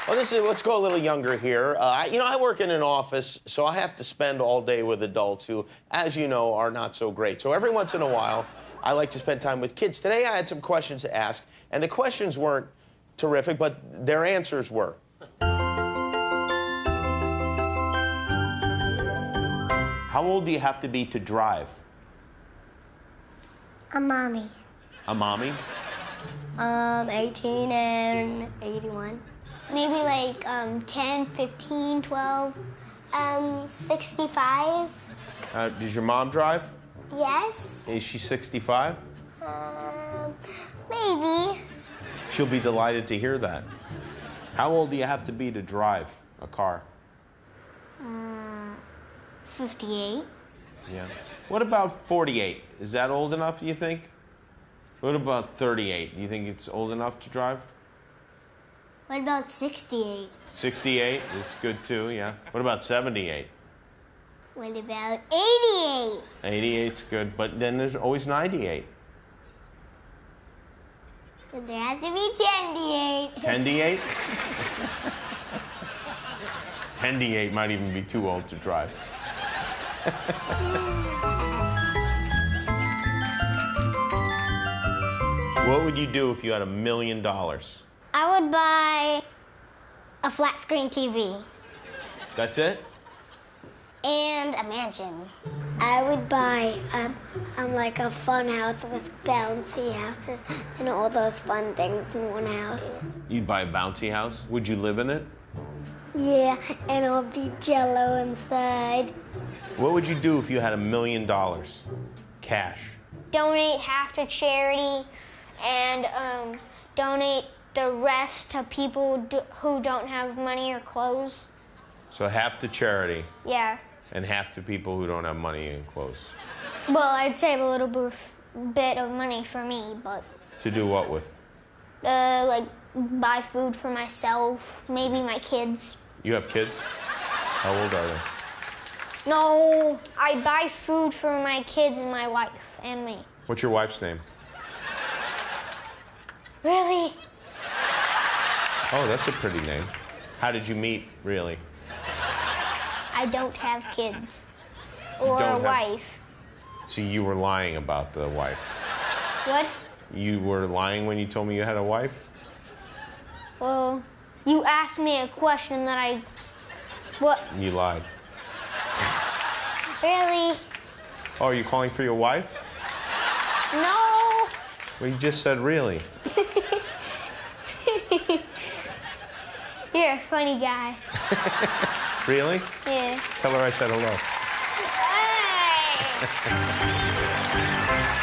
Well, let's go a little younger here. I work in an office, so I have to spend all day with adults who, as you know, are not so great. So every once in a while, I like to spend time with kids. Today, I had some questions to ask, and the questions weren't terrific, but their answers were. How old do you have to be to drive? A mommy. A mommy? 18 and 81. Maybe like 10, 15, 12, 65. Does your mom drive? Yes. Is she 65? Maybe. She'll be delighted to hear that. How old do you have to be to drive a car? 58. Yeah. What about 48? Is that old enough, do you think? What about 38? Do you think it's old enough to drive? What about 68? 68 is good too, yeah. What about 78? What about 88? 88's good, but then there's always 98. Then there has to be 10-8. 10-8? 10-8 might even be too old to drive. What would you do if you had $1 million? I would buy a flat screen TV. That's it? And a mansion. I would buy like a fun house with bouncy houses and all those fun things in one house. You'd buy a bouncy house? Would you live in it? Yeah, and it'll be Jello inside. What would you do if you had $1 million? Cash. Donate half to charity and donate the rest to people who don't have money or clothes. So half to charity Yeah. and half to people who don't have money and clothes. Well, I'd save a little bit of money for me, but To do what with? like buy food for myself, maybe my kids. You have kids? How old are they? No, I buy food for my kids and my wife and me. What's your wife's name? Really? Oh, that's a pretty name. How did you meet, really? I don't have kids or don't a have- wife. So you were lying about the wife. What? You were lying when you told me you had a wife? Well, you asked me a question that What? You lied. Really? Oh, are you calling for your wife? No. Well, you just said really. You're a funny guy. Really? Yeah. Tell her I said hello. Hey.